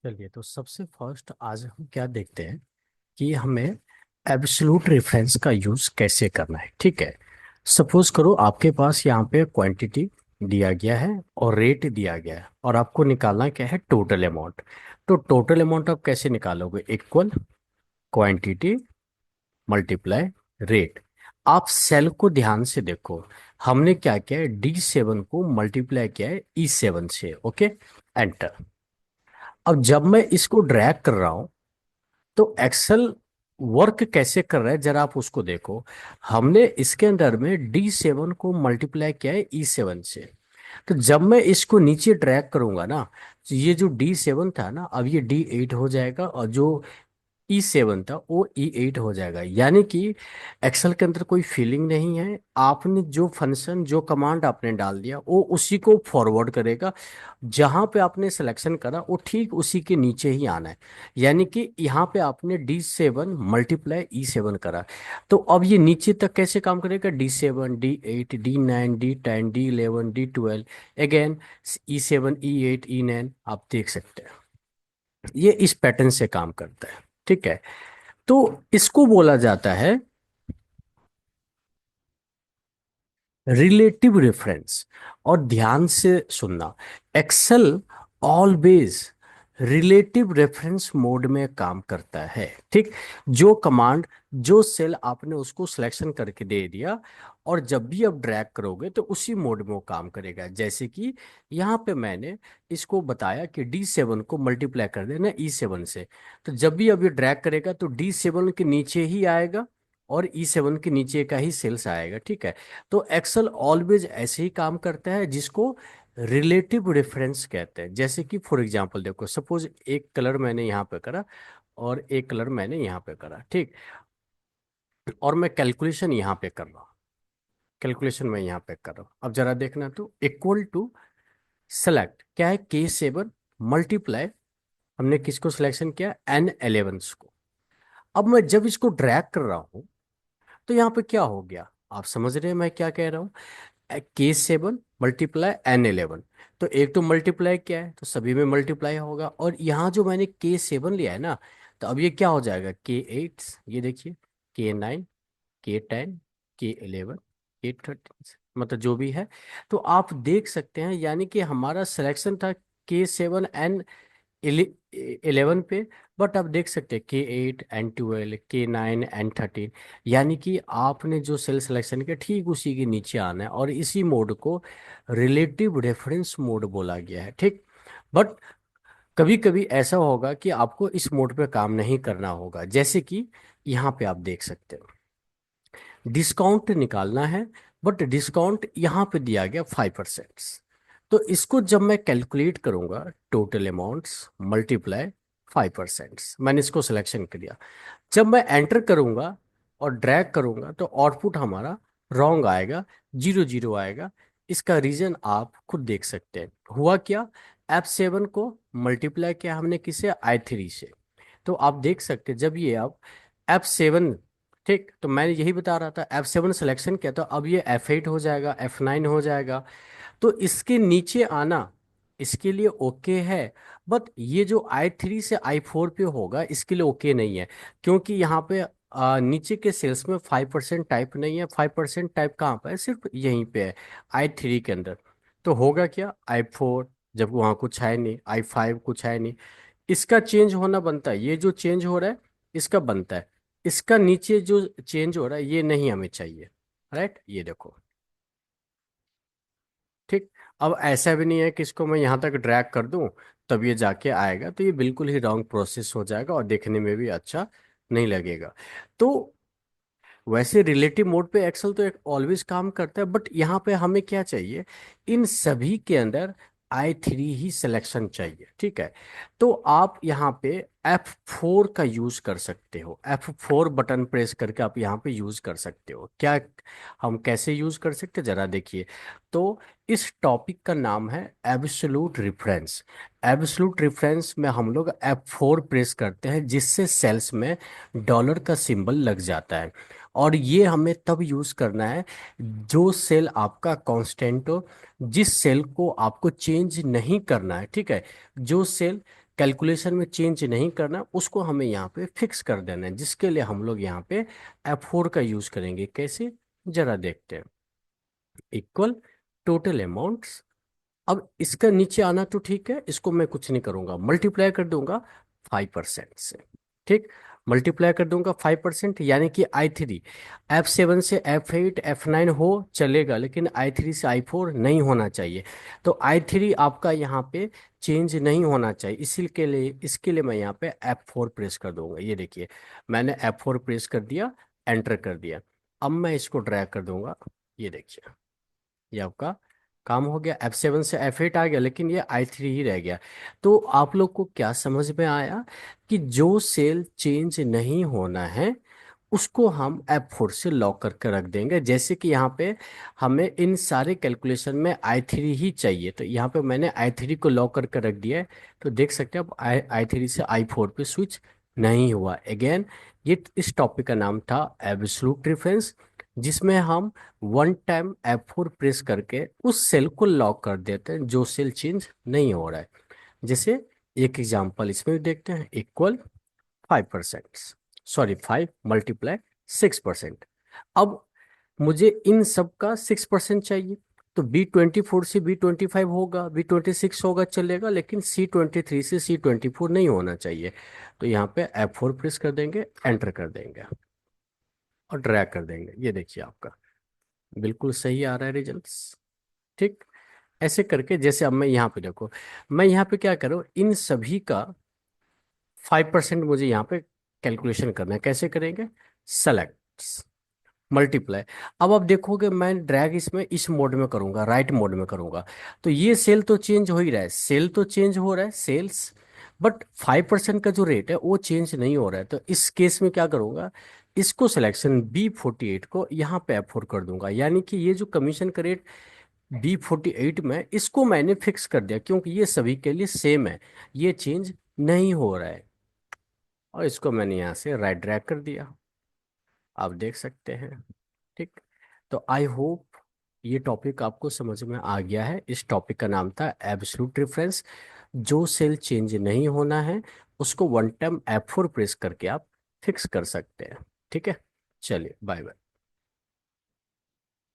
चलिए, तो सबसे फर्स्ट आज हम क्या देखते हैं कि हमें एब्सोल्यूट रेफरेंस का यूज़ कैसे करना है। ठीक है। सपोज करो आपके पास यहाँ पे क्वांटिटी दिया गया है और रेट दिया गया है और आपको निकालना क्या है, टोटल अमाउंट। तो टोटल अमाउंट आप कैसे निकालोगे? Equal quantity multiply rate. आप सेल को ध्यान से देखो। हमने क्या किया है, D7 को मल्टीप्लाई किया है E7 से। Okay, enter. अब जब मैं इसको ड्रैग कर रहा हूं तो एक्सेल वर्क कैसे कर रहा है जरा आप उसको देखो। हमने इसके अंदर में D7 को मल्टीप्लाई किया है E7 से। तो जब मैं इसको नीचे ड्रैग करूंगा ना, तो ये जो D7 था ना, अब ये D8 हो जाएगा और जो E7 था वो E8 हो जाएगा। यानी कि एक्सेल के अंदर कोई फीलिंग नहीं है। आपने जो फंक्शन जो कमांड आपने डाल दिया वो उसी को फॉरवर्ड करेगा। जहां पे आपने सिलेक्शन करा वो ठीक उसी के नीचे ही आना है। यानी कि यहाँ पे आपने D7 मल्टीप्लाई E7 करा, तो अब ये नीचे तक कैसे काम करेगा? D7 D8 D9 D10 D11 D12 again E7 E8 E9। आप देख सकते हैं ये इस पैटर्न से काम करता है। ठीक है। तो इसको बोला जाता है रिलेटिव रेफरेंस। और ध्यान से सुनना, Excel always relative reference mode में काम करता है। ठीक। जो कमांड जो सेल आपने उसको सिलेक्शन करके दे दिया और जब भी आप ड्रैग करोगे तो उसी मोड में वो काम करेगा। जैसे कि यहाँ पे मैंने इसको बताया कि D7 को मल्टीप्लाई कर देना E7 से, तो जब भी अब ये ड्रैग करेगा तो D7 के नीचे ही आएगा और E7 के नीचे का ही सेल्स आएगा। ठीक है। तो एक्सेल ऑलवेज ऐसे ही काम करता है जिसको रिलेटिव रेफरेंस कहते हैं। जैसे कि फॉर एग्जांपल देखो, सपोज एक कलर मैंने यहाँ पे करा और एक कलर मैंने यहाँ पे करा। ठीक। और मैं कैलकुलेशन यहाँ पे कर रहा हूँ, कैलकुलेशन मैं यहाँ पे कर रहा हूँ। अब जरा देखना, तो इक्वल टू सेलेक्ट क्या है, K7 मल्टीप्लाई, हमने किसको सिलेक्शन किया, N11 को। अब मैं जब इसको ड्रैग कर रहा हूँ तो यहाँ पे क्या हो गया, आप समझ रहे हैं मैं क्या कह रहा हूँ? K7 multiply N11। तो एक तो मल्टीप्लाई क्या है, तो सभी में मल्टीप्लाई होगा। और यहाँ जो मैंने K7 लिया है ना, तो अब ये क्या हो जाएगा, K8, ये देखिए, K9 K10 K11 K13, मतलब जो भी है। तो आप देख सकते हैं, यानी कि हमारा सिलेक्शन था K7 N11 पे, बट आप देख सकते हैं K8 N12 K9 N13। यानी कि आपने जो सेल सिलेक्शन किया ठीक उसी के नीचे आना है, और इसी मोड को रिलेटिव रेफरेंस मोड बोला गया है। ठीक। बट कभी कभी ऐसा होगा कि आपको इस मोड पे काम नहीं करना होगा। जैसे कि यहाँ पे आप देख सकते हो डिस्काउंट निकालना है, बट डिस्काउंट यहाँ पे दिया गया 5%। तो इसको जब मैं कैलकुलेट करूंगा, टोटल अमाउंट्स मल्टीप्लाई 5%, मैंने इसको सिलेक्शन कर दिया। जब मैं एंटर करूंगा और ड्रैग करूंगा तो आउटपुट हमारा रॉन्ग आएगा, 0 0 आएगा। इसका रीजन आप खुद देख सकते हैं। हुआ क्या, F7 को मल्टीप्लाई किया हमने किसे, I3 से। तो आप देख सकते हैं जब ये आप F7, ठीक, तो मैंने यही बता रहा था, F7 सिलेक्शन किया तो अब ये F8 हो जाएगा, F9 हो जाएगा। तो इसके नीचे आना इसके लिए ओके है। बट ये जो I3 से I4 पे होगा इसके लिए ओके नहीं है, क्योंकि यहाँ पे नीचे के सेल्स में 5% टाइप नहीं है। 5% टाइप कहाँ पर है, सिर्फ यहीं पे है, I3 के अंदर। तो होगा क्या, I4, जब वहाँ कुछ है नहीं, I5 कुछ है नहीं, इसका चेंज होना बनता है। ये जो चेंज हो रहा है इसका बनता है, इसका नीचे जो चेंज हो रहा है ये नहीं हमें चाहिए। राइट, ये देखो। ठीक। अब ऐसा भी नहीं है कि इसको मैं यहाँ तक ड्रैग कर दूं तब ये जाके आएगा, तो ये बिल्कुल ही रॉन्ग प्रोसेस हो जाएगा और देखने में भी अच्छा नहीं लगेगा। तो वैसे रिलेटिव मोड पे एक्सेल तो एक ऑलवेज काम करता है, बट यहाँ पे हमें क्या चाहिए, इन सभी के अंदर I3 ही सिलेक्शन चाहिए। ठीक है। तो आप यहाँ पे F4 का यूज कर सकते हो, F4 बटन प्रेस करके आप यहाँ पे यूज कर सकते हो। क्या हम कैसे यूज कर सकते हैं जरा देखिए। तो इस टॉपिक का नाम है एब्सोल्यूट रेफरेंस। एब्सोल्यूट रेफरेंस में हम लोग F4 प्रेस करते हैं जिससे सेल्स में डॉलर का सिंबल लग जाता है। और ये हमें तब यूज करना है जो सेल आपका कांस्टेंट हो, जिस सेल को आपको चेंज नहीं करना है। ठीक है। जो सेल कैलकुलेशन में चेंज नहीं करना, उसको हमें यहाँ पे फिक्स कर देना है, जिसके लिए हम लोग यहाँ पे F4 का यूज करेंगे। कैसे, जरा देखते हैं। Equal total amounts. अब इसका नीचे आना तो ठीक है, इसको मैं कुछ नहीं करूंगा, मल्टीप्लाई कर दूंगा 5% से। ठीक, मल्टीप्लाई कर दूंगा 5%, यानी कि I3 F7 से F8 F9 हो चलेगा, लेकिन I3 से I4 नहीं होना चाहिए। तो I3 आपका यहाँ पे चेंज नहीं होना चाहिए, इसी के लिए, इसके लिए मैं यहाँ पे F4 प्रेस कर दूंगा। ये देखिए, मैंने F4 प्रेस कर दिया, एंटर कर दिया। अब मैं इसको ड्रैग कर दूंगा। ये देखिए, ये आपका काम हो गया। F7 से F8 आ गया, लेकिन ये I3 ही रह गया। तो आप लोग को क्या समझ में आया कि जो सेल चेंज नहीं होना है उसको हम F4 से लॉक करके रख देंगे। जैसे कि यहाँ पे हमें इन सारे कैलकुलेशन में I3 ही चाहिए, तो यहाँ पे मैंने I3 को लॉक करके रख दिया है। तो देख सकते हैं अब I3 से I4 पे स्विच नहीं हुआ। अगेन, ये इस टॉपिक का नाम था एब्सोल्यूट डिफरेंस, जिसमें हम वन टाइम F4 प्रेस करके उस सेल को लॉक कर देते हैं जो सेल चेंज नहीं हो रहा है। जैसे एक एग्जांपल इसमें भी देखते हैं। Equal 5%, sorry 5 × 6%। अब मुझे इन सब का 6% चाहिए, तो B24 से B25 होगा, B26 होगा चलेगा, लेकिन C23 से C24 नहीं होना चाहिए। तो यहाँ पे F4 प्रेस कर देंगे, एंटर कर देंगे और ड्रैग कर देंगे। ये देखिए, आपका बिल्कुल सही आ रहा है रिजल्ट्स। ठीक, ऐसे करके, जैसे अब मैं यहाँ पे देखो, मैं यहाँ पे क्या करूँ, इन सभी का 5% मुझे यहाँ पे कैलकुलेशन करना है। कैसे करेंगे, सेलेक्ट, मल्टीप्लाई। अब आप देखोगे मैं ड्रैग इसमें इस मोड में करूंगा, राइट मोड में करूंगा, तो ये सेल तो चेंज हो ही रहा है, सेल तो चेंज हो रहा है, सेल्स, बट 5% का जो रेट है वो चेंज नहीं हो रहा है। तो इस केस में क्या करूंगा, इसको सिलेक्शन B48 को यहाँ पे F4 कर दूंगा, यानी कि ये जो कमीशन का रेट B48 में, इसको मैंने फिक्स कर दिया, क्योंकि ये सभी के लिए सेम है, ये चेंज नहीं हो रहा है। और इसको मैंने यहाँ से राइट ड्रैग कर दिया, आप देख सकते हैं। ठीक, तो आई होप ये टॉपिक आपको समझ में आ गया है। इस टॉपिक का नाम था एब्सोल्यूट डिफरेंस। जो सेल चेंज नहीं होना है उसको वन टाइम F4 प्रेस करके आप फिक्स कर सकते हैं। ठीक है, चलिए बाय बाय।